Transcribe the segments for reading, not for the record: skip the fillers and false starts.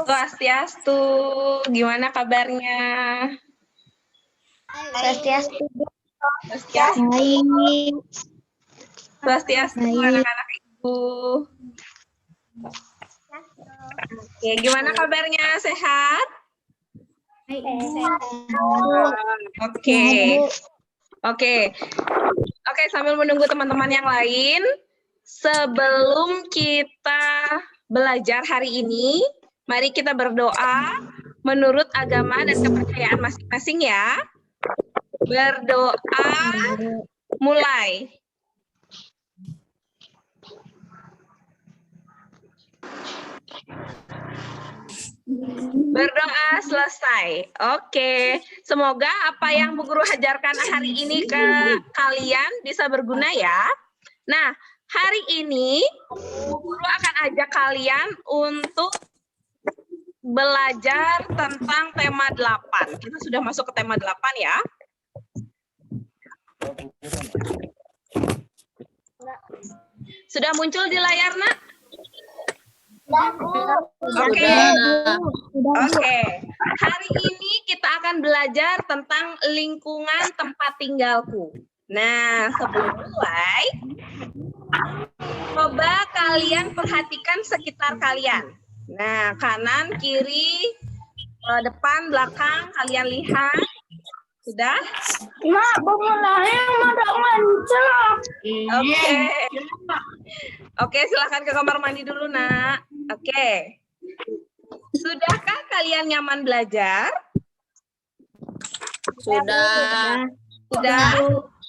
Swastiastu, gimana kabarnya? Swastiastu. Swastiastu, Baik. Swastiastu anak-anak ibu. Oke, gimana kabarnya? Sehat? Oke. Oke, sambil menunggu teman-teman yang lain, sebelum kita belajar hari ini, mari kita berdoa menurut agama dan kepercayaan masing-masing ya. Berdoa mulai. Berdoa selesai. Oke, semoga apa yang Bu Guru ajarkan hari ini ke kalian bisa berguna ya. Nah, hari ini Bu Guru akan ajak kalian untuk belajar tentang tema 8. Kita sudah masuk ke tema 8 ya. Sudah muncul di layar, Nak? Oke. Hari ini kita akan belajar tentang lingkungan tempat tinggalku. Nah, sebelum mulai, coba kalian perhatikan sekitar kalian. Nah, kanan, kiri, depan, belakang, kalian lihat. Sudah? Mak, bangunannya ada ngancak. Oke, silakan ke kamar mandi dulu, Nak. Oke. Sudahkah kalian nyaman belajar? Sudah.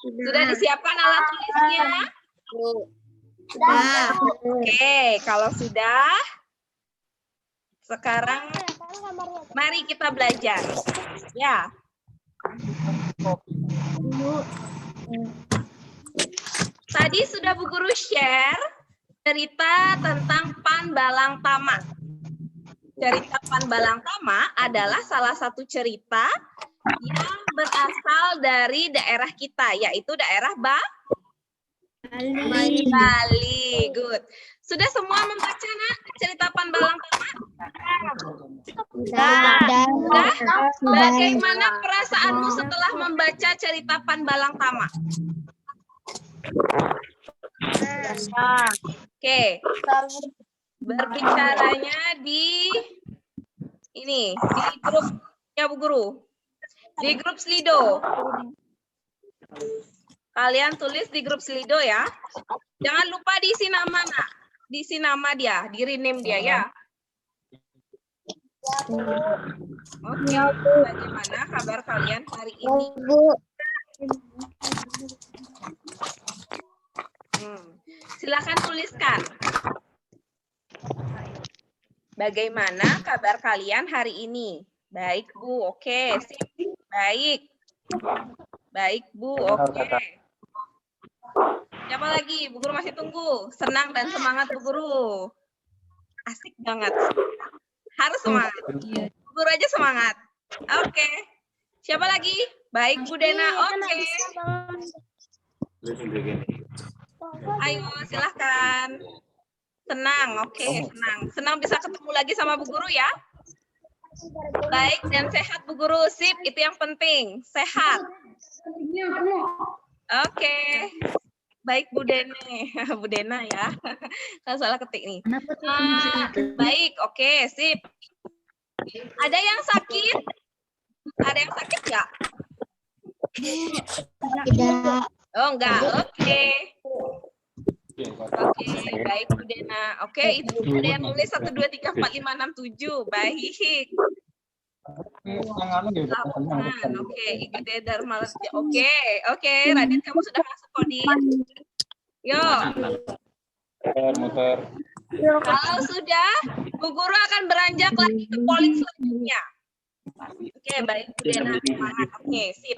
Sudah disiapkan alat tulisnya? Sudah. Oke, kalau sudah, sekarang mari kita belajar. Ya. Tadi sudah Bu Guru share cerita tentang Pan Balang Tama. Cerita Pan Balang Tama adalah salah satu cerita yang berasal dari daerah kita, yaitu daerah Bali. Good. Sudah semua membaca, Nak, cerita Pan Balang Tama? Sudah? Bagaimana perasaanmu setelah membaca cerita Pan Balang Tama? Oke. Berbicaranya di ini, di grupnya Bu Guru. Di grup Slido. Kalian tulis di grup Slido ya. Jangan lupa diisi nama, Nak. Diisi nama dia, di rename dia ya. Oke, bagaimana kabar kalian hari ini? Silakan tuliskan. Bagaimana kabar kalian hari ini? Baik, Bu. Oke, sip. Baik. Baik, Bu. Oke. Siapa lagi? Bu Guru masih tunggu. Senang dan semangat, Bu Guru. Asik banget. Harus semangat. Bu Guru aja semangat. Oke. Siapa lagi? Baik, Bu Dena. Oke. Ayo, silahkan. Senang, oke, senang. Senang bisa ketemu lagi sama Bu Guru ya. Baik dan sehat Bu Guru. Sip, itu yang penting. Sehat. Oke. Baik Bu Dene. Bu Dena ya. Kan salah ketik nih. Baik, oke, sip. Ada yang sakit? Ada yang sakit nggak? Tidak. Oh, enggak. Oke. Oke, baik Bu Dena. Oke, itu ada yang nulis 1, 2, 3, 4, 5, 6, 7. Baik. Oke, Igede Dharma. Oke, Radit kamu sudah masuk Kodin. Yuk. Kalau sudah, Bu Guru akan beranjak lagi ke polling selanjutnya. Oke, baik Bu Dena, semangat. Oke, sip.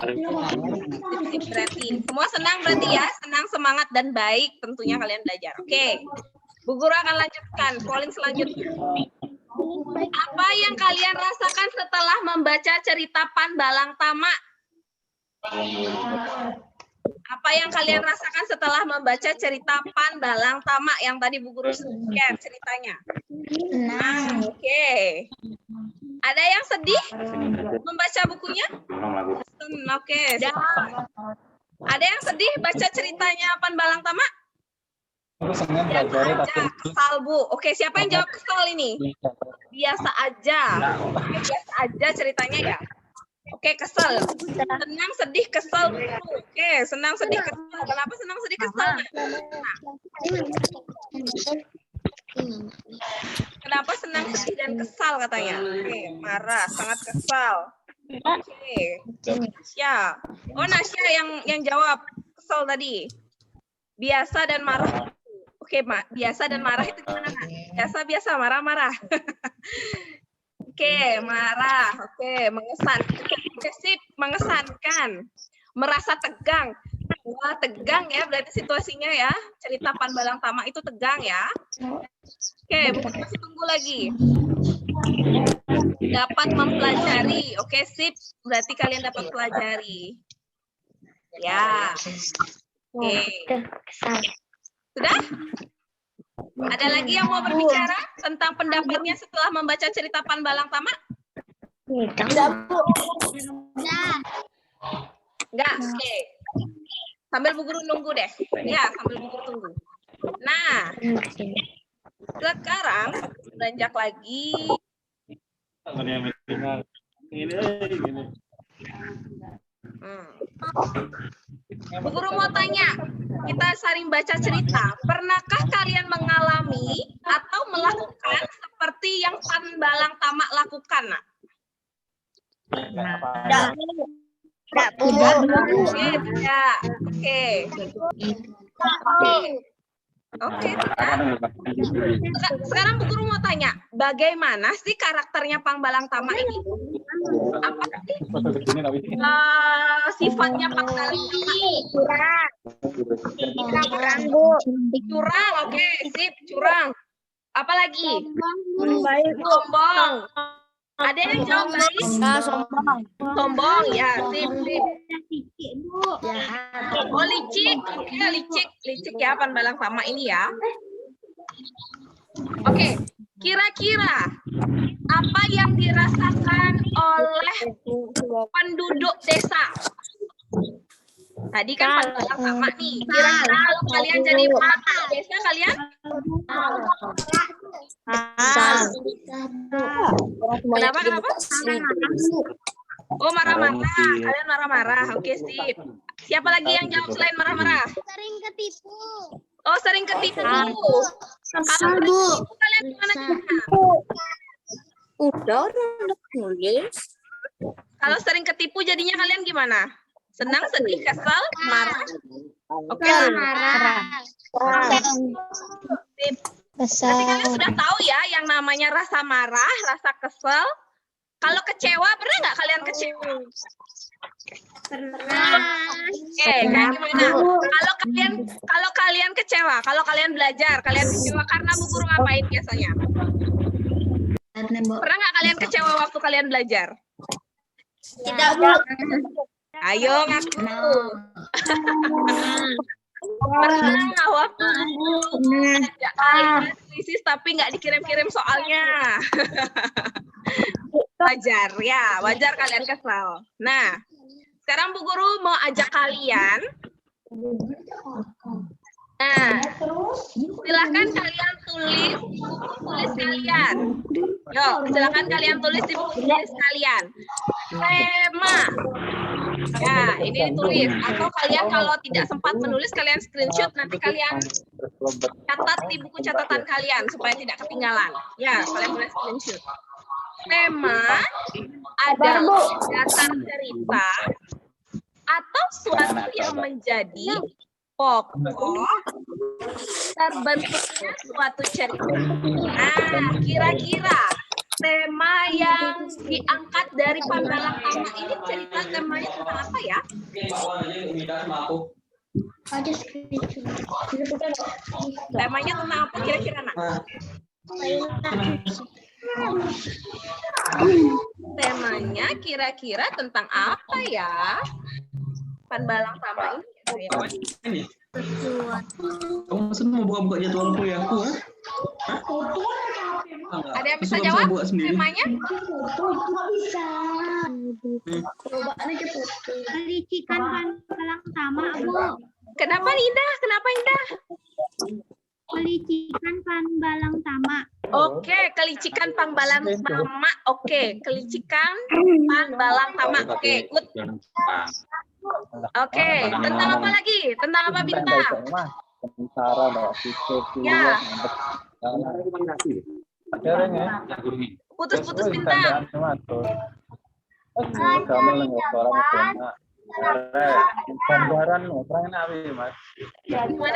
Sip berarti. Semua senang berarti ya, senang, semangat dan baik tentunya kalian belajar. Oke. Bu Guru akan lanjutkan polling selanjutnya. Apa yang kalian rasakan setelah membaca cerita Pan Balang Tama? Apa yang kalian rasakan setelah membaca cerita Pan Balang Tama yang tadi Bu Guru share ceritanya? Oke. Ada yang sedih membaca bukunya? Oke. Ada yang sedih baca ceritanya Pan Balang Tama? Biasa aja, kesal Bu. Oke, siapa yang jawab kesal ini? Biasa aja. Oke, biasa aja ceritanya ya. Oke, kesel. Senang, sedih, kesel. Oke, senang, sedih, kesel. Kenapa senang, sedih, kesel? Kenapa senang, sedih, dan kesal katanya? Oke, marah, sangat kesal. Oke. Nasya. Oh, Nasya yang jawab kesel tadi. Biasa dan marah. Oke, biasa dan marah itu gimana? Biasa, marah-marah. Oke, marah. Oke, mengesankan. Oke, sip, mengesankan. Merasa tegang. Wah, tegang ya berarti situasinya ya. Cerita Pan Balang Tama itu tegang ya. Oke, masih tunggu lagi. Dapat mempelajari. Oke, sip. Berarti kalian dapat pelajari. Ya. Oke. Sudah? Ada lagi yang mau berbicara tentang pendapatnya setelah membaca cerita Pan Balang Tama? Enggak, oke. Sambil Bu Guru nunggu deh. Ya, sambil Bu Guru tunggu. Nah, sekarang beranjak lagi. Bu Guru mau tanya, kita saling baca cerita. Pernahkah kalian mengalami atau melakukan seperti yang Pan Balang Tama lakukan? Nak? Tidak. Oke. Sekarang Bu Guru mau tanya, bagaimana sih karakternya Pan Balang Tama ini? Apa sih sifatnya Pan Balang Tama? Curang, oke, sip, curang. Apalagi? Sombong. Ada yang jawab baik? Sombong, ya, sip. Oh, licik, oke, licik ya Pan Balang Tama ini ya. Oke, kira-kira apa yang dirasakan oleh penduduk desa? Tadi kan Pan Balang Tama nih. Kira-kira kalau kalian jadi penduduk desa kalian? Kenapa? Oh, marah-marah. Kalian marah-marah. Oke, sip. Siapa lagi yang jawab selain marah-marah? Sering ketipu. Oh, sering ketipu. Kalau sering ketipu kalian gimana? Udah nulis. Kalau sering ketipu jadinya kalian gimana? Senang, sedih, kesal, marah? Oke, marah. Sip. Berarti kalian sudah tahu ya yang namanya rasa marah, rasa kesel. Kalau kecewa, pernah nggak kalian kecewa? Pernah. Kayak gimana? Kalau kalian kecewa, kalau kalian belajar, kalian kecewa karena Bu Guru ngapain biasanya? Pernah nggak kalian kecewa waktu kalian belajar? Tidak, Bu. Ayo ngaku. Pernah waktu ada kalian krisis tapi nggak dikirim-kirim soalnya. Wajar ya, wajar kalian kesal. Nah, sekarang Bu Guru mau ajak kalian. Nah, silakan kalian tulis kalian. Yuk, silakan kalian tulis di buku tulis kalian. Tema Ya, ini ditulis. Atau kalian kalau tidak sempat menulis, kalian screenshot, nanti kalian catat di buku catatan kalian supaya tidak ketinggalan. Ya, kalian boleh screenshot. Tema adalah dasar cerita atau suatu yang menjadi pokok terbentuknya suatu cerita. Nah, kira-kira tema yang diangkat dari Panbalang Tama ini cerita temanya tentang apa ya? Temanya tentang apa kira-kira, Nak? Temanya kira-kira tentang apa ya? Panbalang Tama ini. Kamu semua buka-buka jadwal kuliahku, ha? Ada yang bisa jawab temanya? Kelicikan Panbalang Tama, Bu. Kenapa Indah? Kenapa Indah? Kelicikan Panbalang Tama. Oke, kelicikan Panbalang Tama. Oke, kelicikan Panbalang Tama. Oke, good. Oke, tentang apa lagi? Tentang apa Bintang? Ya, putus-putus Bintang.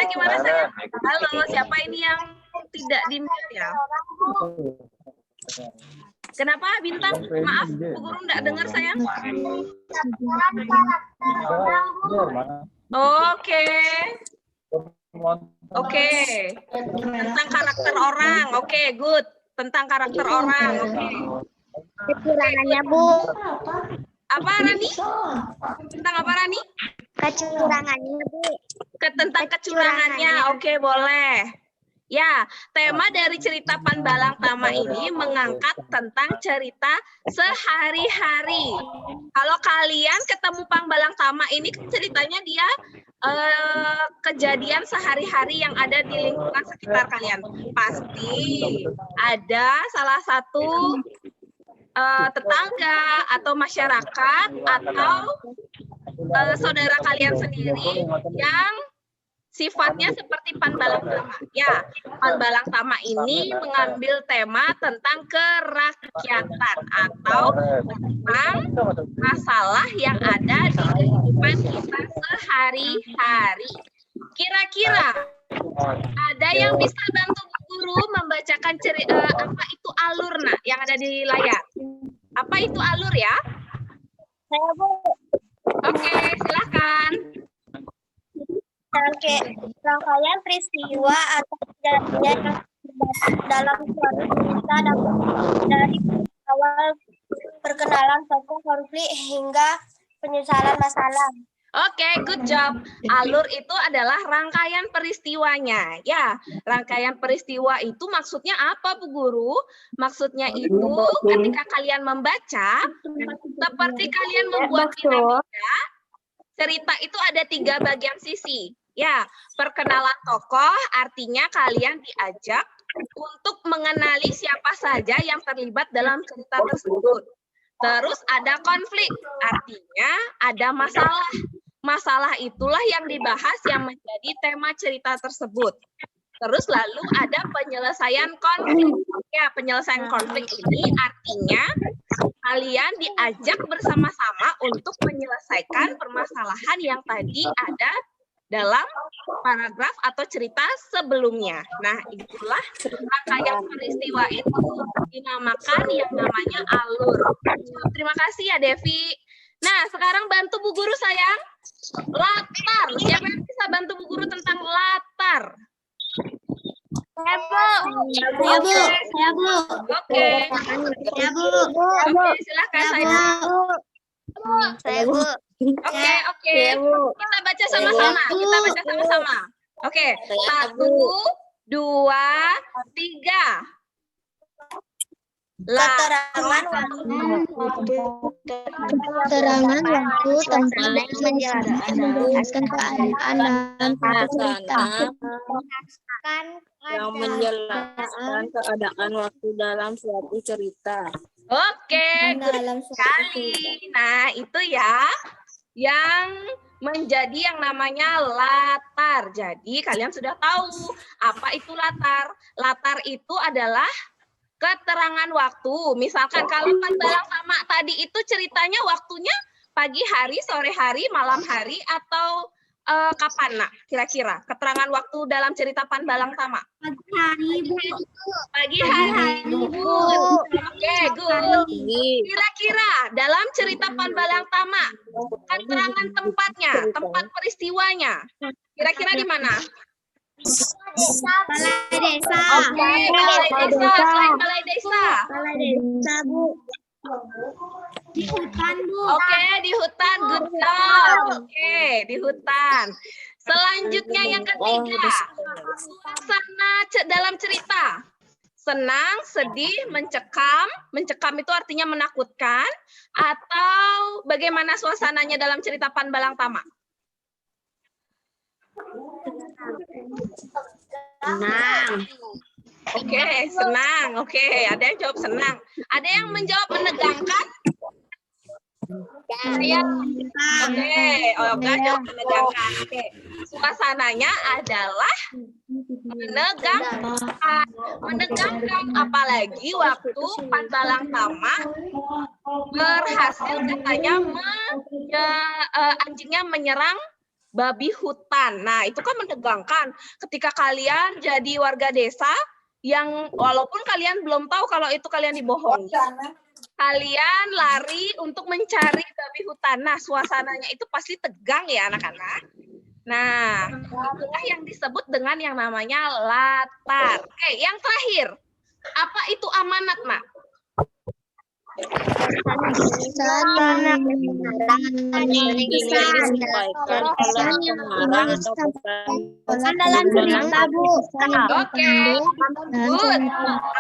Gimana sayang? Halo, siapa ini yang tidak di-mute ya? Kenapa Bintang? Maaf, Bu Guru nggak dengar sayang. Oke. Oke. Tentang karakter orang. Oke, good. Tentang karakter orang. Oke. Kecurangannya, Bu. Apa Rani? Tentang apa Rani? Kecurangannya, Bu. Tentang kecurangannya. Oke, boleh. Ya, tema dari cerita Panbalang Tama ini mengangkat tentang cerita sehari-hari. Kalau kalian ketemu Panbalang Tama ini ceritanya dia kejadian sehari-hari yang ada di lingkungan sekitar kalian. Pasti ada salah satu tetangga atau masyarakat atau saudara kalian sendiri yang sifatnya seperti Panbalang Tama. Ya, Panbalang Tama ini mengambil tema tentang kerakyatan atau tentang masalah yang ada di kehidupan kita sehari-hari. Kira-kira ada yang bisa bantu Bu Guru membacakan apa itu alur, Nak, yang ada di layar? Apa itu alur ya? Saya, Bu. Oke, silakan. Rangkaian peristiwa atau kejadian yang dalam suatu cerita dari awal perkenalan tokoh konflik hingga penyelesaian masalah. Oke, good job. Alur itu adalah rangkaian peristiwanya. Ya, rangkaian peristiwa itu maksudnya apa, Bu Guru? Maksudnya itu ketika kalian membaca, seperti kalian membuat piramida, cerita itu ada 3 bagian sisi. Ya, perkenalan tokoh artinya kalian diajak untuk mengenali siapa saja yang terlibat dalam cerita tersebut. Terus ada konflik, artinya ada masalah. Masalah itulah yang dibahas yang menjadi tema cerita tersebut. Terus lalu ada penyelesaian konflik. Ya, penyelesaian konflik ini artinya kalian diajak bersama-sama untuk menyelesaikan permasalahan yang tadi ada dalam paragraf atau cerita sebelumnya. Nah, itulah rangkaian peristiwa itu dinamakan yang namanya alur. Terima kasih ya, Devi. Nah, sekarang bantu Bu Guru sayang. Latar. Siapa yang bisa bantu Bu Guru tentang latar? Saya, Bu. Saya, Bu. Saya, Bu. Oke. Saya, Bu. Oke, silakan saya. Saya, Bu. Oke. Kita baca sama-sama. Oke, 1, 2, 3. Keterangan waktu tentang menjelaskan keadaan dalam suatu cerita. Yang menjelaskan keadaan waktu dalam suatu cerita. Oke, good sekali. Nah, itu ya yang menjadi yang namanya latar. Jadi kalian sudah tahu apa itu latar. Latar itu adalah keterangan waktu. Misalkan kalau Panbalang Tama tadi itu ceritanya waktunya pagi hari, sore hari, malam hari, atau kapan nak? Kira-kira keterangan waktu dalam cerita Panbalang Tama. Pagi hari, Bu. Pagi hari. Oke, good. Kira-kira dalam cerita Panbalang Tama, keterangan tempatnya, tempat peristiwanya, kira-kira di mana? Balai desa. Oke, balai desa. Selain balai desa. Balai desa, Bu. Di hutan, Bu. Oke, di hutan. Good job. Oke, di hutan. Selanjutnya yang ketiga, suasana dalam cerita. Senang, sedih, mencekam. Mencekam itu artinya menakutkan. Atau bagaimana suasananya dalam cerita Panbalang Tama? Senang. Oke, senang. Oke, ada yang jawab senang. Ada yang menjawab menegangkan? Saya. Oke, Olga jawab menegangkan. Oke, suasananya adalah menegangkan. Menegangkan, apalagi waktu Panbalang Tama berhasil katanya anjingnya menyerang babi hutan. Nah, itu kan menegangkan. Ketika kalian jadi warga desa yang walaupun kalian belum tahu kalau itu kalian dibohongi, kalian lari untuk mencari babi hutan. Nah, suasananya itu pasti tegang ya anak-anak. Nah, itulah yang disebut dengan yang namanya latar. Oke, yang terakhir. Apa itu amanat, Nak? Oke, good.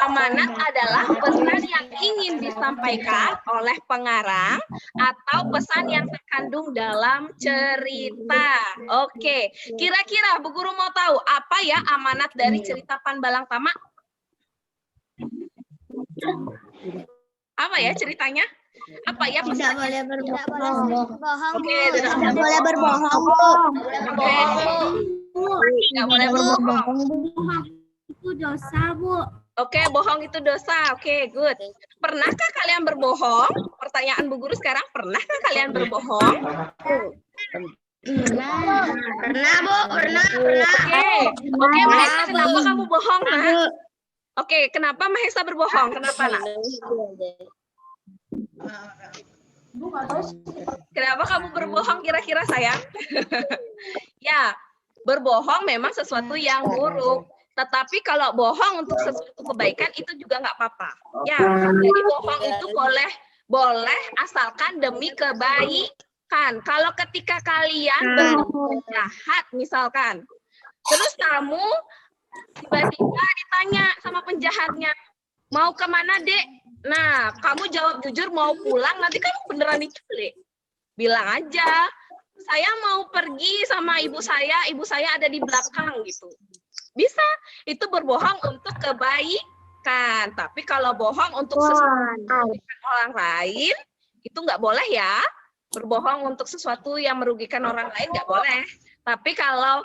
Amanat adalah pesan yang ingin disampaikan oleh pengarang atau pesan yang terkandung dalam cerita. Oke, kira-kira Bu Guru mau tahu apa ya amanat dari cerita Panbalang Tama? Apa ya ceritanya? Apa ya Tidak pesannya? boleh berbohong. Oke, Tidak boleh berbohong, Bu. Oke. Tidak boleh berbohong. Itu dosa, Bu. Oke, bohong itu dosa. Oke, good. Pernahkah kalian berbohong? Pertanyaan Bu Guru sekarang, pernahkah kalian berbohong? Pernah, Bu. Pernah. Oke, Mahesa, kenapa kamu bohong, Nak? Oke, kenapa Mahesa berbohong? Kenapa, Nak? Kenapa kamu berbohong kira-kira, sayang? Ya, berbohong memang sesuatu yang buruk. Tetapi kalau bohong untuk sesuatu kebaikan itu juga nggak apa-apa. Ya, jadi bohong itu boleh asalkan demi kebaikan. Kalau ketika kalian berbuat jahat misalkan, terus kamu tiba-tiba ditanya sama penjahatnya, mau kemana, Dek? Nah, kamu jawab jujur mau pulang, nanti kamu beneran diculik. Bilang aja, saya mau pergi sama ibu saya ada di belakang gitu. Bisa, itu berbohong untuk kebaikan. Tapi kalau bohong untuk sesuatu orang lain, itu nggak boleh ya. Berbohong untuk sesuatu yang merugikan orang lain nggak boleh. Tapi kalau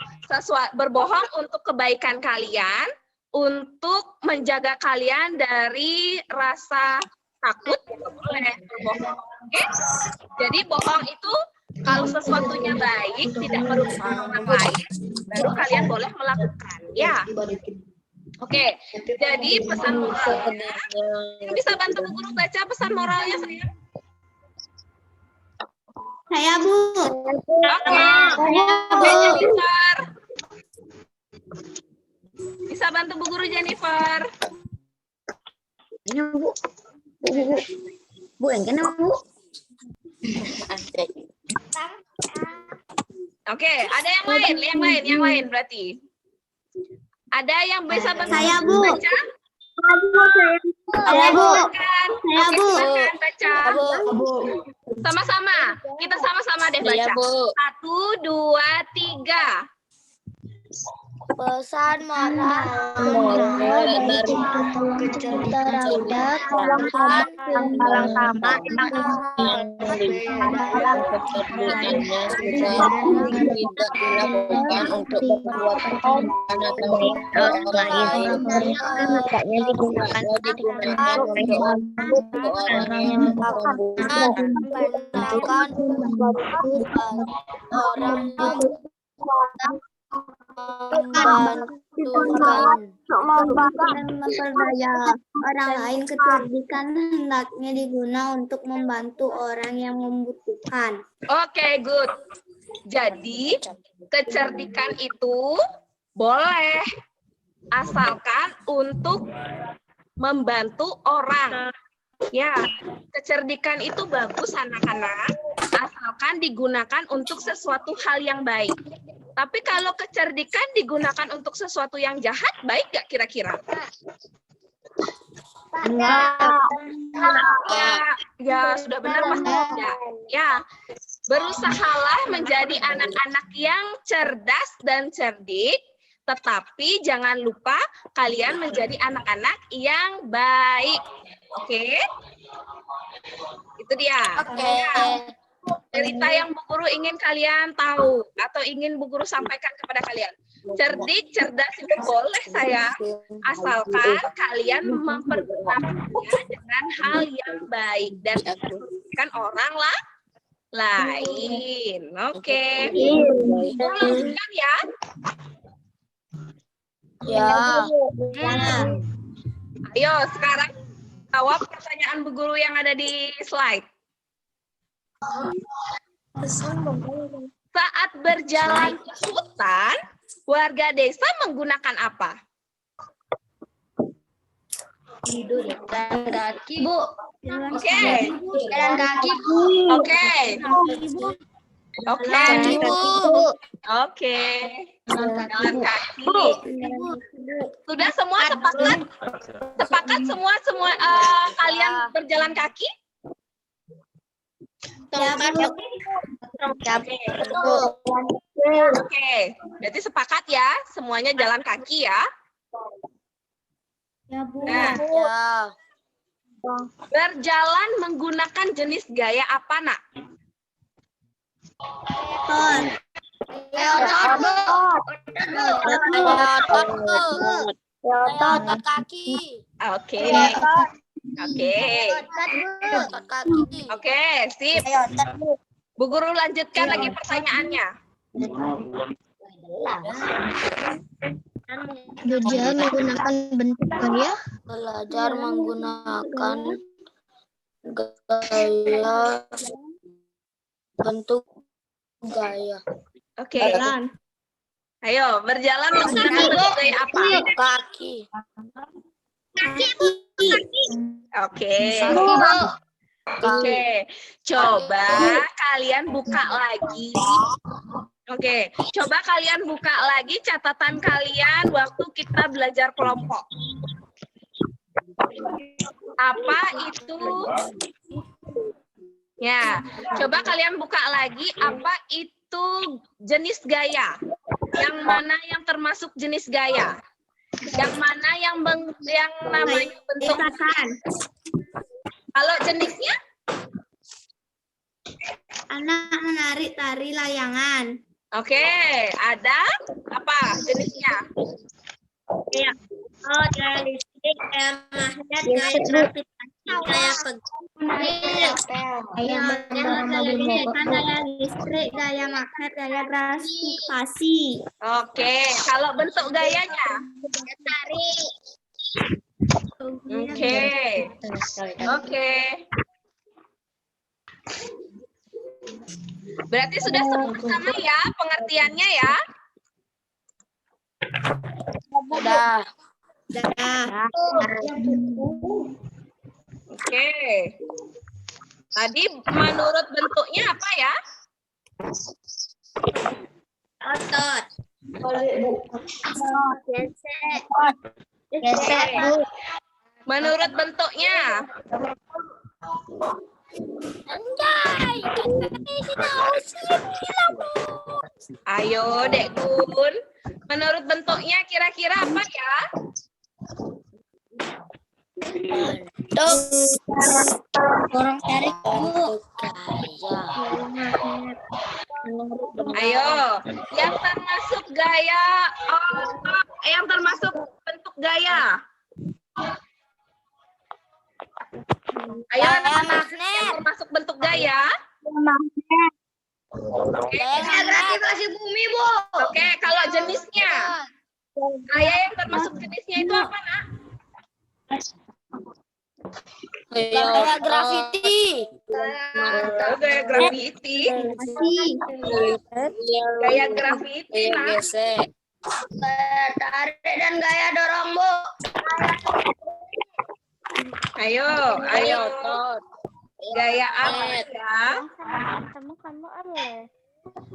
berbohong untuk kebaikan kalian, untuk menjaga kalian dari rasa takut, nggak boleh berbohong. Oke? Jadi bohong itu kalau sesuatunya baik, tidak merugikan orang lain, baru kalian boleh melakukan. Ya. Oke, jadi pesan moralnya, ini bisa bantu Bu Guru baca pesan moralnya, sayang? Saya, Bu. Oke, Jennifer. Bisa bantu Bu Guru Jennifer? Ini, Bu. Bu, yang kena, Bu. Oke, ada yang lain berarti. Ada yang bisa bantu Saya, Bu. baca? Saya, Bu. Silakan. Saya, Oke, Bu. silakan baca. Sama-sama. Kita sama-sama deh baca. 1, 2, 3. Pesan moral dari cerita terhadap Palang Tama dalam kecerdasannya sudah tidak dilakukan untuk membuat pertahanan atau orang lain. Tidaknya digunakan untuk orang yang membutuhkan orang yang memperdaya orang lain. Kecerdikan hendaknya digunakan untuk membantu orang yang membutuhkan. Oke, good. Jadi, kecerdikan itu boleh asalkan untuk membantu orang. Ya, kecerdikan itu bagus anak-anak, asalkan digunakan untuk sesuatu hal yang baik. Tapi kalau kecerdikan digunakan untuk sesuatu yang jahat, baik nggak kira-kira? Ya, sudah benar Mas. Ya, berusahalah menjadi anak-anak yang cerdas dan cerdik, tetapi jangan lupa kalian menjadi anak-anak yang baik. Oke? Itu dia. Oke. Cerita yang Bu Guru ingin kalian tahu atau ingin Bu Guru sampaikan kepada kalian. Cerdik, cerdas itu boleh sayang, asalkan kalian mempergunakannya dengan hal yang baik dan merugikan orang lain. Oke. Lanjutkan ya. Ya. Ayo sekarang jawab pertanyaan Bu Guru yang ada di slide. Saat berjalan ke hutan, warga desa menggunakan apa? Jalan kaki, Bu. Oke. Jalan kaki, Bu. Oke. Oke. Oke. Jalan kaki. Sudah semua sepakat? Sepakat semua kalian berjalan kaki? Oke. Berarti sepakat ya, semuanya jalan kaki ya. Nah, berjalan menggunakan jenis gaya apa, Nak? Otot kaki. Oke. Oke. Oke, sip. Bu Guru lanjutkan lagi pertanyaannya. Belajar menggunakan bentuk gaya. Belajar menggunakan gaya bentuk gaya. Oke. Ayo, berjalan menggunakan bentuk gaya apa? Kaki. Oke. Oke. Coba kalian buka lagi. Oke, coba kalian buka lagi catatan kalian waktu kita belajar kelompok. Apa itu? Ya, coba kalian buka lagi apa itu jenis gaya. Yang mana yang termasuk jenis gaya? Yang mana yang namanya bentuk? Kalau jenisnya? Anak menarik tari layangan. Oke, ada apa jenisnya? Gaya listrik, gaya magnet, gaya gravitasi, gaya gaya listrik, gaya magnet, gaya gravitasi. Oke, kalau bentuk gayanya? Tarik. Oke. Oke. Berarti sudah sama ya pengertiannya ya? Sudah. Oke. Tadi menurut bentuknya apa ya? Otot. Gesek. Menurut bentuknya? Anjay, kan tadi tahu sih bilang. Ayo, Dek Gun. Menurut bentuknya kira-kira apa ya? Dorong tarik Bu. Ayo, yang termasuk gaya, yang termasuk bentuk gaya. Ayo, anak-anak, yang termasuk bentuk gaya. Oke, Gravitasi bumi Bu. oke, kalau jenisnya, gaya yang termasuk jenisnya itu apa, Nak? Gaya grafiti. Gaya grafiti. Gaya grafiti, Nak. Gaya tarik dan gaya dorong Bu. Ayo, ayo. Gaya apa ya?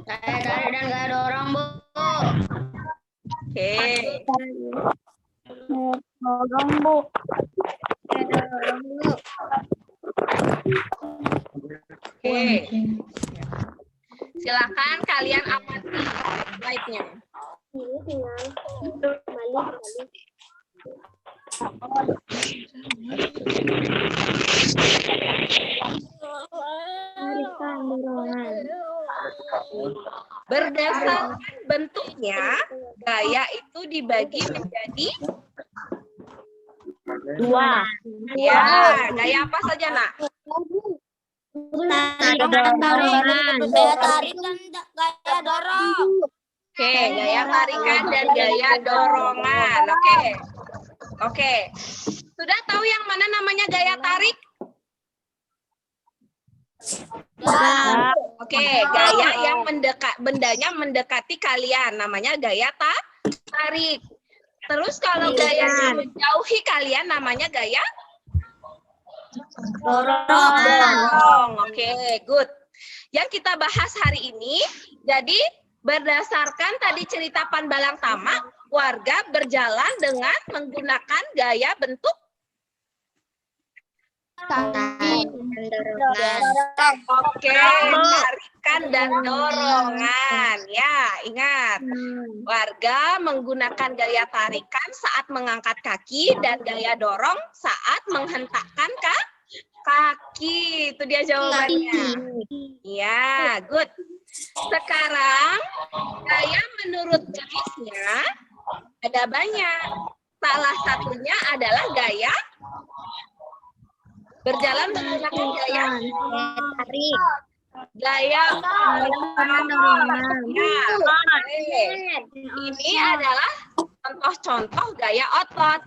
Gaya tarik dan gaya dorong Bu. Oke. Dorong Bu. Dorong Bu. Oke. Silakan kalian amati slide-nya. Ini tinggal balik. Tarikan dorongan. Berdasarkan bentuknya, gaya itu dibagi menjadi Dua. ya, gaya apa saja, Nak? Tarik dan dorongan. Gaya tarik dan gaya dorong. Oke, gaya tarikan dan gaya dorongan. Oke. Oke. Sudah tahu yang mana namanya gaya tarik? Oke, gaya yang bendanya mendekati kalian namanya gaya tarik. Terus kalau gaya yang menjauhi kalian namanya gaya dorong. Oke, good. Yang kita bahas hari ini, jadi berdasarkan tadi cerita Panbalang Tamak, warga berjalan dengan menggunakan gaya bentuk oke, tarikan dan dorongan. Ya, ingat. Warga menggunakan gaya tarikan saat mengangkat kaki dan gaya dorong saat menghentakkan kaki. Itu dia jawabannya. Ya, good. Sekarang, gaya menurut jenisnya ada banyak. Salah satunya adalah gaya berjalan menggunakan gaya Tarik. gaya Dorongan. ya, ini adalah contoh-contoh gaya otot.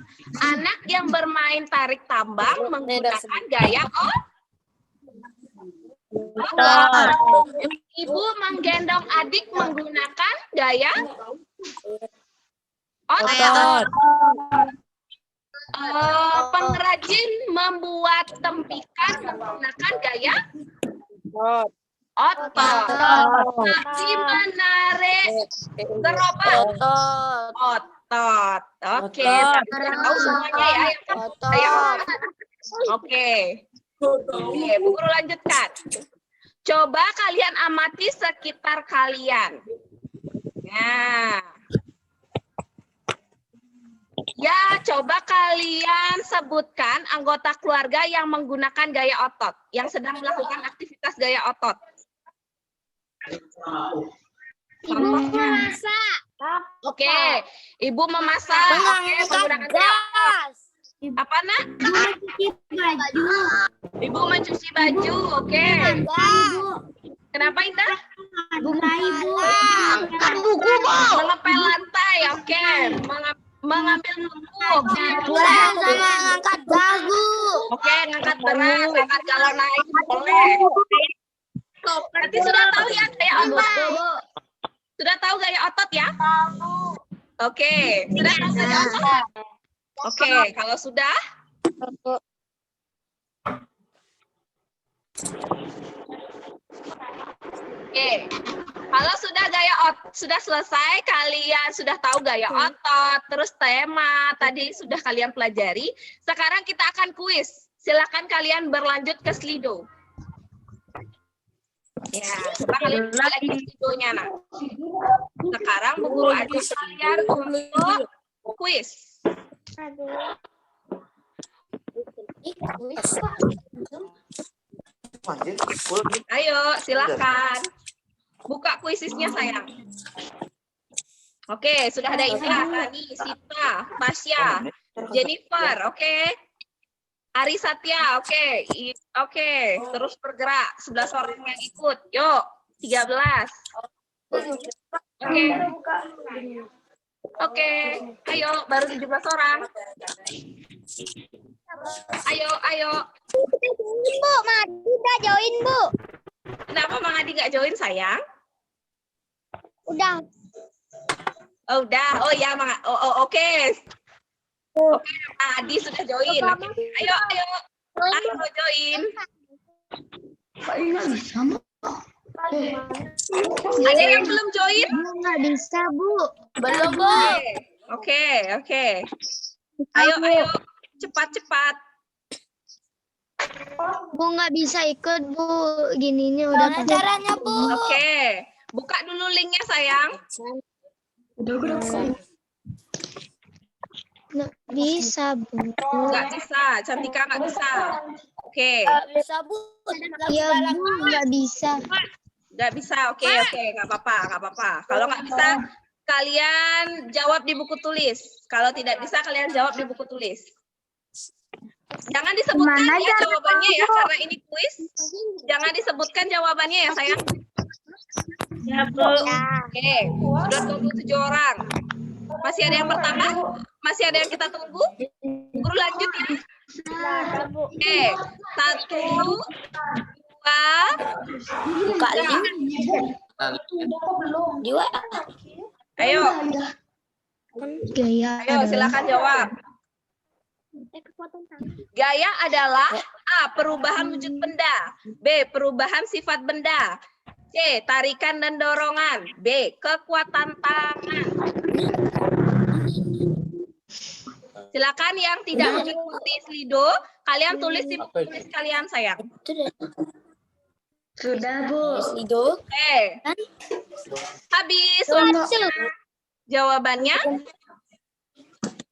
Anak yang bermain tarik tambang menggunakan gaya otot. Ibu menggendong adik menggunakan gaya otot. Pengrajin membuat tempikan menggunakan gaya otot. Saksi menarik gerobak otot. Oke, sudah tahu semuanya ya. Oke. Oke, Bu Guru lanjutkan. Coba kalian amati sekitar kalian. Nah. Ya, coba kalian sebutkan anggota keluarga yang menggunakan gaya otot, yang sedang melakukan aktivitas gaya otot. Contohnya. Oke, Ibu memasak. Oke, menggunakan gaya otot. Apa, Nak? Ibu mencuci baju. Oke. Kenapa, Indah? Mengepel lantai. Oke. Mengambil buku. Sama ngangkat dagu. Oke, ngangkat beras, ngangkat galon naik. Boleh. Nanti sudah tahu ya gaya otot? Sudah tahu gaya otot ya? Oke, sudah tahu gaya otot? Oke, kalau sudah? Oke, kalau sudah sudah selesai, kalian sudah tahu gaya otot, terus tema tadi sudah kalian pelajari. Sekarang kita akan kuis. Silakan kalian berlanjut ke Slido. Ya, coba kalian lihat di videonya, nak. Sekarang Bu Guru ajak kalian untuk kuis. Ayo, silakan. Buka kuisisnya, sayang. Oke, sudah ada Ida, Rani, Sita, Tasya, Jennifer, oke. Ari Satya, oke. Oke, terus bergerak. 11 orang yang ikut. Yuk, 13. Oke. Oke, ayo, baru 17 orang. Ayo. Bu, Madi udah join, Bu. Kenapa Mang Adi nggak join, sayang? Udah. Oh, udah. Oh ya, oke. Oke, Mang Adi sudah join. Oke. Ayo. Ayo join. Ada yang belum join? Nggak bisa, Bu. Belum, Bu. Oke. Ayo. Cepat. Bu nggak bisa ikut, Bu. Gininya udah caranya, Bu. Oke. Buka dulu linknya, sayang. Nggak bisa, Bu. Nggak bisa. Cantika nggak bisa. Oke. Bisa, Bu. Iya, Bu, nggak bisa. Nggak bisa. Oke. Nggak apa-apa. Kalau nggak bisa, kalian jawab di buku tulis. Kalau tidak bisa, kalian jawab di buku tulis. Jangan disebutkan ya jawabannya ya, karena ini kuis. Jangan disebutkan jawabannya ya, sayang. Ya, Bu. Oke, sudah 27 orang. Masih ada yang bertambah? Masih ada yang kita tunggu? Guru lanjut ya. Oke, 1, 2, Buka link. Dua. ayo Gaya silakan jawab. Gaya adalah A. Perubahan wujud benda. B. Perubahan sifat benda. C. Tarikan dan dorongan. B. Kekuatan tangan. Silakan yang tidak mengikuti Slido, kalian tulis di buku tulis kalian, sayang. Sudah, Bu. Itu. Oke. Habis waktunya. Jawabannya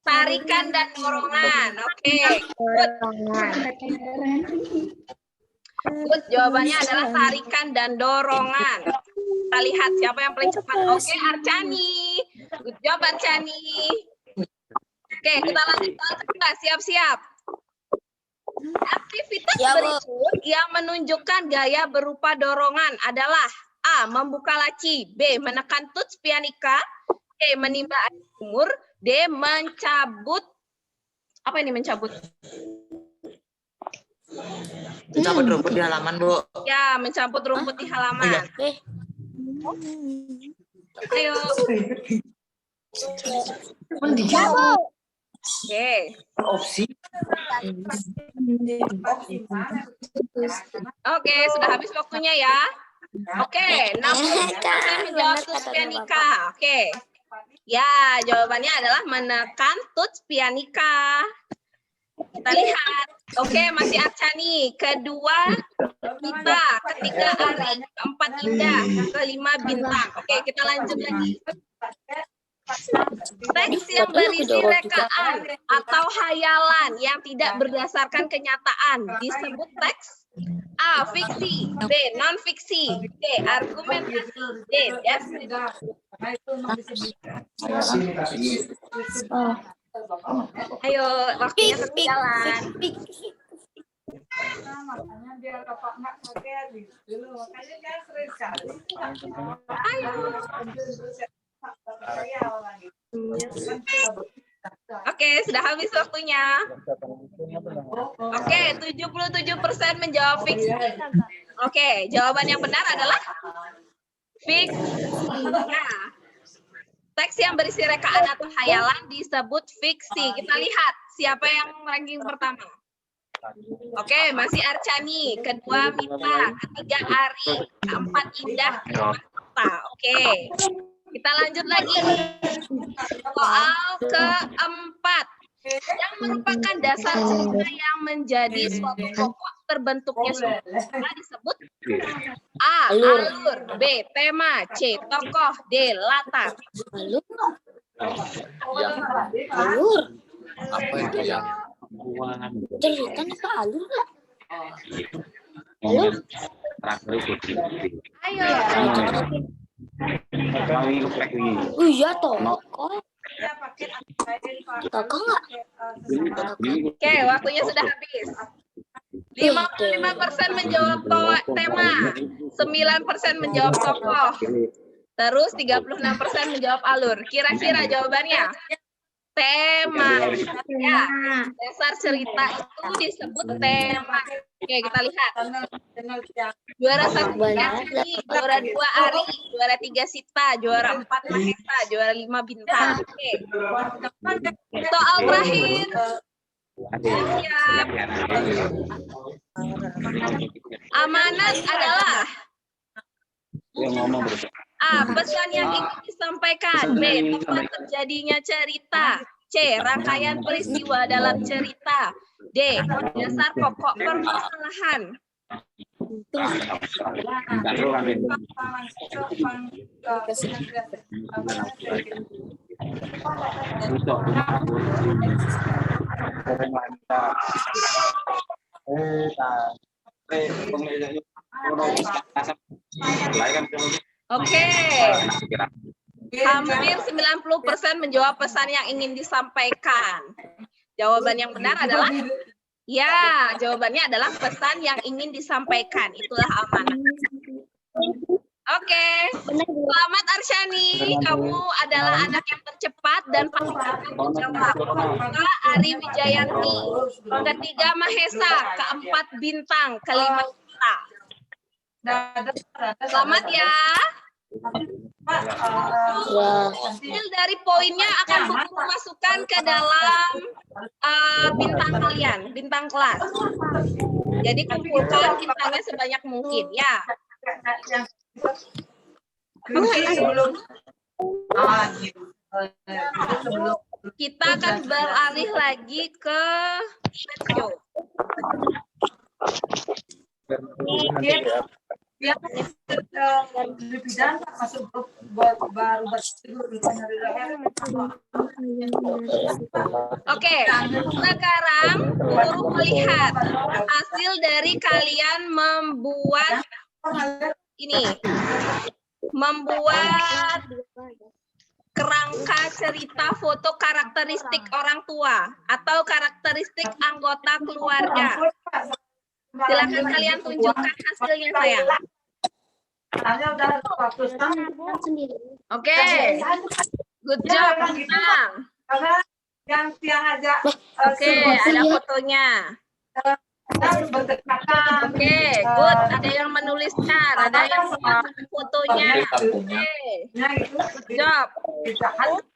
tarikan dan dorongan. Oke. Good. Jawabannya adalah tarikan dan dorongan. Kita lihat siapa yang paling cepat. Oke, Archani. Good job, Archani. Oke, kita lanjut. Siap-siap. Aktivitas berikut yang menunjukkan gaya berupa dorongan adalah A. Membuka laci. B. Menekan touch pianika. C. Menimba air sumur. D. Mencabut. Apa ini mencabut? Mencabut rumput di halaman, Bu. Ya, mencabut rumput di halaman. Ayo. Oke. Opsi. Oke, sudah habis waktunya ya. Oke, 60% menjawab touch pianika. Oke. Ya, jawabannya adalah menekan touch pianika. Kita lihat. Oke, masih Archani. Kedua, Mita. Ketiga, Ari. Keempat, Indah. Kelima, Bintang. Oke, kita lanjut lagi. Teks yang berisi rekaan atau hayalan yang tidak berdasarkan kenyataan disebut teks A. Fiksi. B. Non-fiksi. C. Argumentasi. D. deskripsi. Ayo, waktunya berjalan. Oke, sudah habis waktunya. Oke, 77% menjawab fiksi. Oke, jawaban yang benar adalah fiksi. Nah, teks yang berisi rekaan atau hayalan disebut fiksi. Kita lihat siapa yang ranking pertama. Oke, masih Archani, kedua Mita, ketiga Ari, keempat Indah, kelima Mita. Oke, kita lanjut lagi. Soal keempat, yang merupakan dasar cerita yang menjadi suatu pokok terbentuknya suatu cerita disebut A. Alur. B. Tema. C. Tokoh. D. Latar. Alur. Apa itu yang Cerita apa alur? terakhir itu? Ayo. Oh iya tokoh. Tokoh nggak? Oke, waktunya sudah habis. 55% menjawab tema, 9% menjawab tokoh, terus 36% menjawab alur. Kira-kira jawabannya? Tema. Ya, dasar cerita itu disebut tema. Oke, kita lihat. Juara 1 Ari, juara 2 Ari, juara 3 Sita, juara 4 Mahesa, juara 5 Bintang. Oke. Soal terakhir. Siap. Amanat adalah A. Pesan yang ingin disampaikan. B. Tempat terjadinya cerita. C. Rangkaian peristiwa dalam cerita. D. Dasar pokok permasalahan. Oke. Hampir 90% menjawab pesan yang ingin disampaikan. Jawaban yang benar adalah ya, jawabannya adalah pesan yang ingin disampaikan. Itulah amanat. Oke. Selamat Arsyani, kamu adalah anak yang tercepat dan paling cepat menjawab. Kedua, Ari Wijayanti. Ketiga, Mahesa. Keempat, Bintang. Kelima, Sita. Selamat ya. Hasil dari poinnya akan Buku masukkan ke dalam bintang kalian, bintang kelas. Jadi kumpulkan bintangnya sebanyak mungkin ya. Kita akan beralih lagi ke slideshow. Oke, sekarang guru melihat hasil dari kalian membuat kerangka cerita foto karakteristik orang tua atau karakteristik anggota keluarga. Silakan kalian tunjukkan hasilnya, sayang. Oke, good job, Bintang. Oke, ada fotonya. Oke, good. Ada yang menuliskan, ada yang memasukkan fotonya. Oke, good job.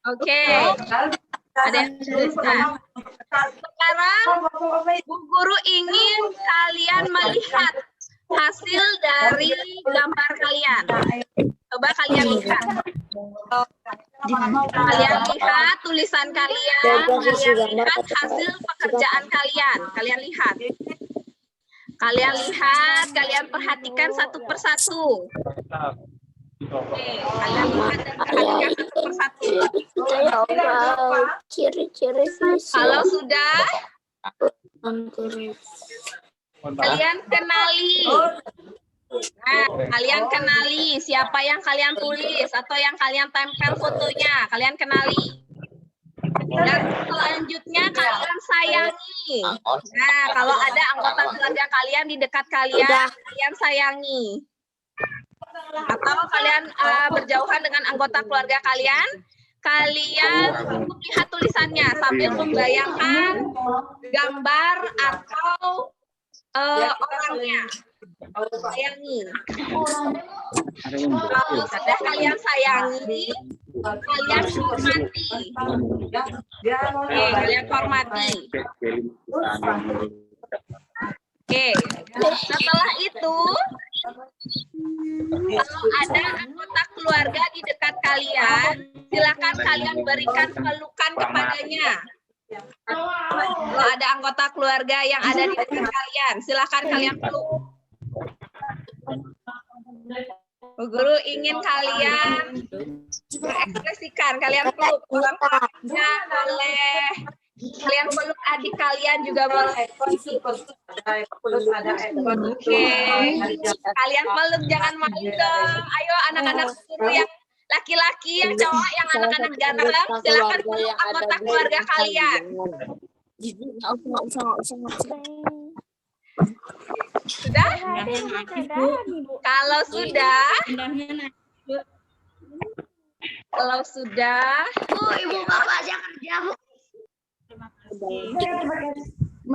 Oke, ada yang menuliskan. Sekarang Bu Guru ingin kalian melihat hasil dari gambar kalian. Coba kalian lihat. Kalian lihat tulisan kalian, kalian lihat hasil pekerjaan kalian. Kalian lihat. Kalian lihat, kalian perhatikan satu persatu. Oke, kalian lihat dan perhatikan satu persatu. Ciri-ciri Kalau sudah, kalian kenali. Nah, kalian kenali siapa yang kalian tulis atau yang kalian tempel fotonya. Kalian kenali. Dan selanjutnya kalian sayangi. Nah, kalau ada anggota keluarga kalian di dekat kalian, kalian sayangi. Atau kalian berjauhan dengan anggota keluarga kalian, kalian lihat tulisannya sambil membayangkan gambar atau orangnya. Sayangi. Kalau sudah kalian sayangi, kalian hormati. Oke, kalian hormati. Oke, setelah itu, kalau ada anggota keluarga di dekat kalian, silakan kalian berikan pelukan kepadanya. Kalau ada anggota keluarga yang ada di dekat kalian, silakan kalian peluk. Bu Guru ingin kalian berekspresikan, kalian peluk orang tuanya boleh, kalian peluk adik kalian juga boleh. Oke, kalian peluk jangan malu dong. Ayo anak-anak guru yang laki-laki, yang cowok, yang anak-anak ganteng, silakan peluk anggota keluarga kalian. Sudah? Kalau sudah, Ibu bapak saya kerja, Bu.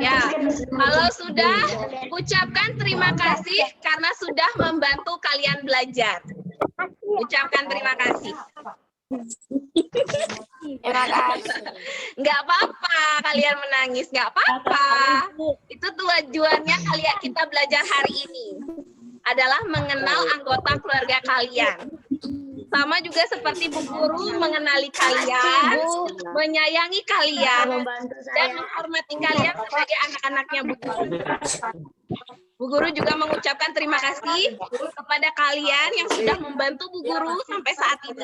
ya, kalau sudah, ucapkan terima kasih karena sudah membantu kalian belajar. Ucapkan terima kasih. Terima kasih. Nggak apa-apa kalian menangis, nggak apa-apa. Itu tujuannya kalian kita belajar hari ini adalah mengenal anggota keluarga kalian. Sama juga seperti Bu Guru mengenali kalian, menyayangi kalian, dan menghormati kalian sebagai anak-anaknya Bu Guru. Bu Guru juga mengucapkan terima kasih kepada kalian yang sudah membantu Bu Guru sampai saat ini.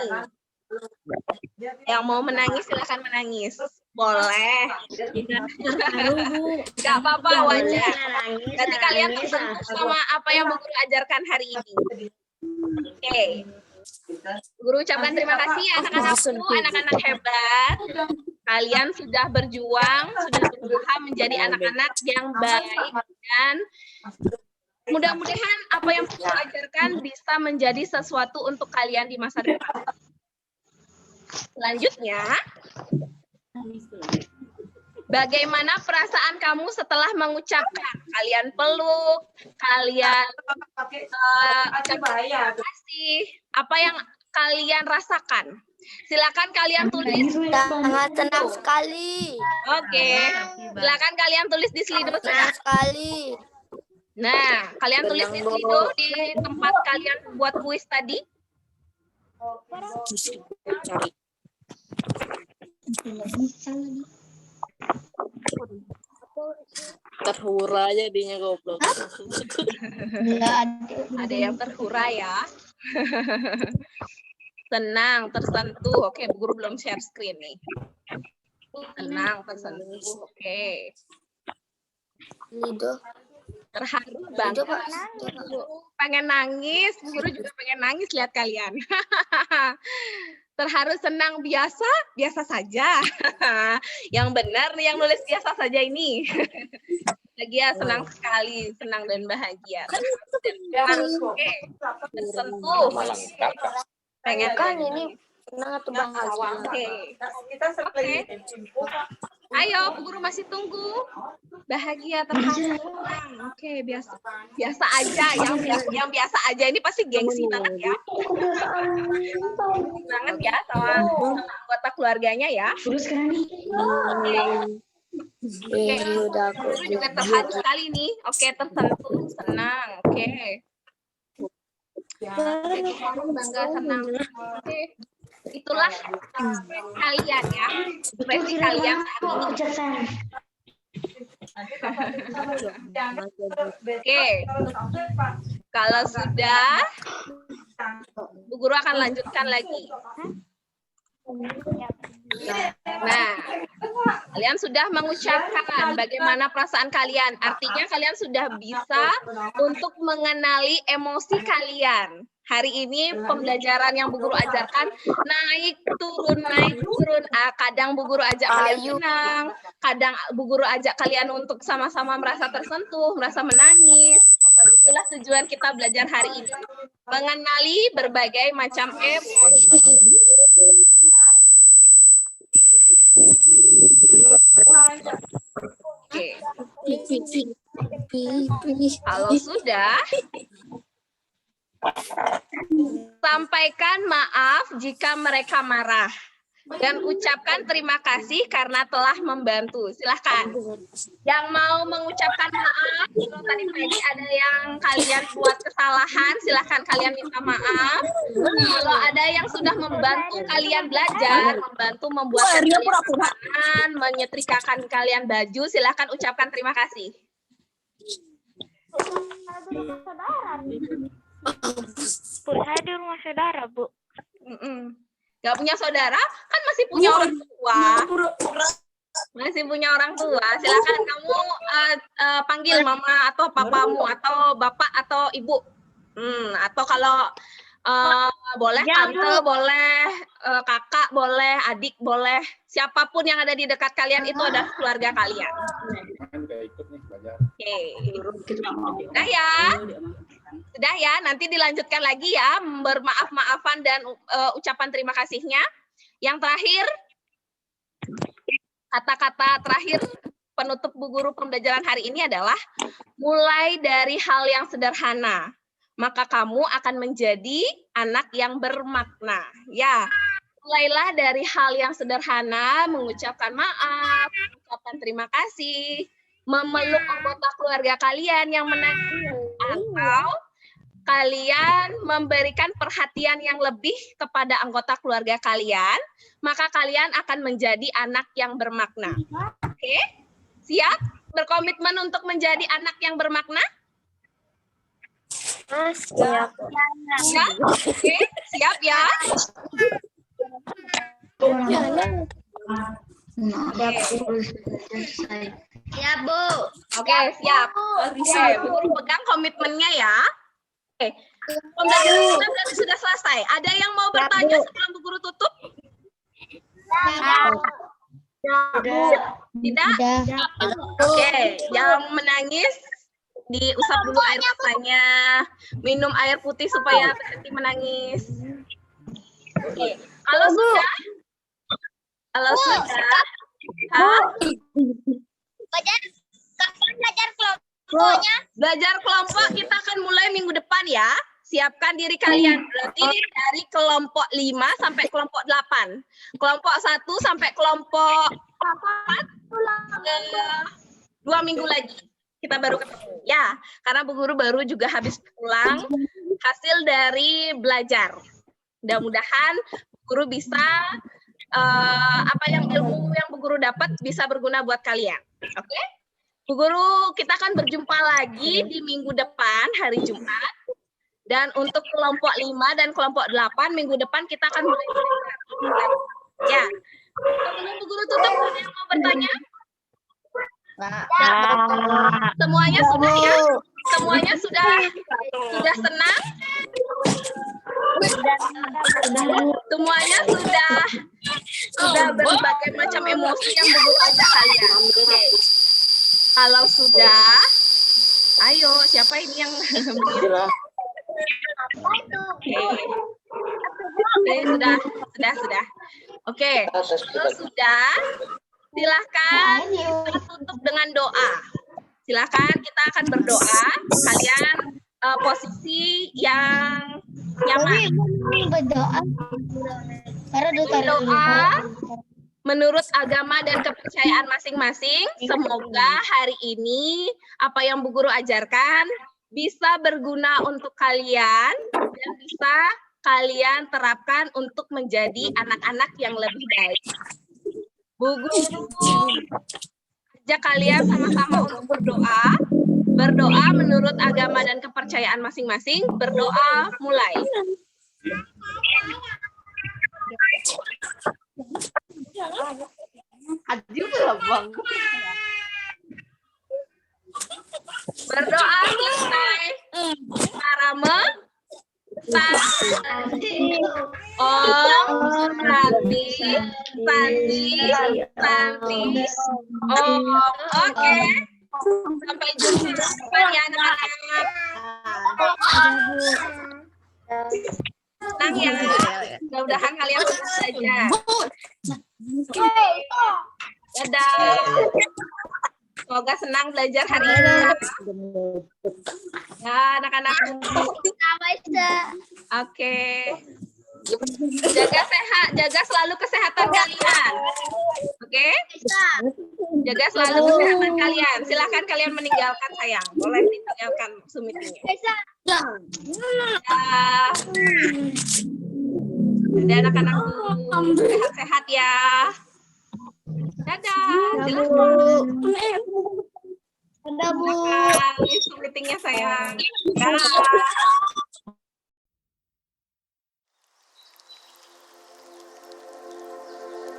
Yang mau menangis silahkan menangis. Boleh. Gak apa-apa, wajar. Nanti kalian tersentuh sama apa yang Bu Guru ajarkan hari ini. Oke. Guru ucapkan terima kasih ya anak-anakku, anak-anak hebat. Kalian sudah berjuang, sudah berusaha menjadi anak-anak yang baik dan mudah-mudahan apa yang Guru ajarkan bisa menjadi sesuatu untuk kalian di masa depan. Selanjutnya, bagaimana perasaan kamu setelah mengucapkan? Kalian peluk, kalian terima kasih. Apa yang kalian rasakan? Silakan kalian tulis. Sangat senang sekali. Oke, silakan kalian tulis di Slido. Senang sekali. Nah, kalian tulis di Slido di tempat kalian buat kuis tadi. Terhura jadinya goblok. Ada yang terhura ya. Tenang, tersentuh. Oke, Bu Guru belum share screen nih. Tenang, tersentuh. Oke. Lido. Terharu banget. Pengen nangis. Bu Guru juga pengen nangis lihat kalian. Terharu, senang, biasa saja. Yang benar nih yang nulis biasa saja ini. Bahagia, senang sekali, senang dan bahagia. Oke, tersentuh. Pengen Kan ini senang atau bahagia? Oke. Ayo, Bu Guru masih tunggu. Bahagia, terharu, senang. Oke, biasa aja. Yang biasa aja ini pasti gengsi banget ya. Banget ya sama anggota keluarganya ya. Oke, Bu Guru juga terharu sekali nih. Oke, tersentuh, senang. Oke. Bangga, senang. Oke. Itulah kalian ya, ekspresi kalian saat ini. Oke, kalau sudah, Bu Guru akan lanjutkan lagi. Nah, kalian sudah mengucapkan bagaimana perasaan kalian. Artinya kalian sudah bisa untuk mengenali emosi kalian. Hari ini pembelajaran yang Bu Guru ajarkan naik turun. Kadang Bu Guru ajak kalian senang, kadang Bu Guru ajak kalian untuk sama-sama merasa tersentuh, merasa menangis. Itulah tujuan kita belajar hari ini. Mengenali berbagai macam emosi. Oke. Kalau sudah, sampaikan maaf jika mereka marah dan ucapkan terima kasih karena telah membantu. Silahkan. Yang mau mengucapkan maaf, kalau tadi pagi ada yang kalian buat kesalahan, silahkan kalian minta maaf. Kalau ada yang sudah membantu kalian belajar, membantu membuat kalian menyetrikakan kalian baju, silahkan ucapkan terima kasih. Bu, saya di rumah saudara, Bu. Gak punya saudara? Kan masih punya orang tua. Masih punya orang tua. Silakan kamu panggil mama atau papamu atau bapak atau ibu. Atau kalau boleh tante, boleh kakak, boleh adik, boleh siapapun yang ada di dekat kalian itu adalah keluarga kalian. Oke. Sudah ya, nanti dilanjutkan lagi ya bermaaf-maafan dan ucapan terima kasihnya. Yang terakhir, kata-kata terakhir penutup Bu Guru pembelajaran hari ini adalah mulai dari hal yang sederhana, maka kamu akan menjadi anak yang bermakna. Ya, mulailah dari hal yang sederhana, mengucapkan maaf, mengucapkan terima kasih, memeluk anggota keluarga kalian yang menangis, atau kalian memberikan perhatian yang lebih kepada anggota keluarga kalian, maka kalian akan menjadi anak yang bermakna. Oke? Siap? Berkomitmen untuk menjadi anak yang bermakna? Siap. Ya? Oke, siap ya? Ya, Bu. Oke, siap. Oke, Bu Guru pegang komitmennya ya. Oke, pembelajaran kita berarti sudah selesai. Ada yang mau bertanya sebelum Bu Guru tutup? Tidak? Oke, yang menangis diusap dulu air matanya, minum air putih supaya berhenti menangis. Oke, kalau sudah, belajar kelompok kita akan mulai minggu depan ya. Siapkan diri kalian. Berarti dari kelompok 5 sampai kelompok 8. Kelompok 1 sampai kelompok 4. 2 minggu lagi. Kita baru ketemu. Ya, karena Bu Guru baru juga habis pulang hasil dari belajar. Mudah-mudahan Bu Guru bisa ilmu yang Bu Guru dapat bisa berguna buat kalian. Oke? Bu Guru, kita akan berjumpa lagi di minggu depan, hari Jumat. Dan untuk kelompok 5 dan kelompok 8, minggu depan kita akan mulai belajar. Ya. Sebelum Bu Guru tutup, ada yang mau bertanya? Semuanya sudah ya? Semuanya sudah senang? Semuanya sudah berbagai macam emosi yang Bu Guru ajak kalian. Oke. Kalau sudah, ayo siapa ini yang Oke, sudah. Oke, kalau sudah, silahkan kita tutup dengan doa. Silahkan kita akan berdoa. Kalian posisi yang nyaman. Berdoa. Berdoa menurut agama dan kepercayaan masing-masing. Semoga hari ini apa yang Bu Guru ajarkan bisa berguna untuk kalian dan bisa kalian terapkan untuk menjadi anak-anak yang lebih baik. Bu Guru ajak kalian sama-sama untuk berdoa. Berdoa menurut agama dan kepercayaan masing-masing. Berdoa mulai. Berdoa selesai. Parame. Santi. Oke. Sampai jumpa ya anak-anak. Senang ya. Mudah-mudahan kalian bisa belajar. Dadah. Semoga senang belajar hari ini. Ya, anak-anak. Oke. Jaga selalu kesehatan kalian. Oke? Jaga selalu kesehatan kalian. Silahkan kalian meninggalkan sayang. Boleh ditinggalkan sumitnya. Dadah anak-anakku. Sehat-sehat ya. Dadah. Silahkan. Dadah, Bu. Meetingnya sayang. Dadah.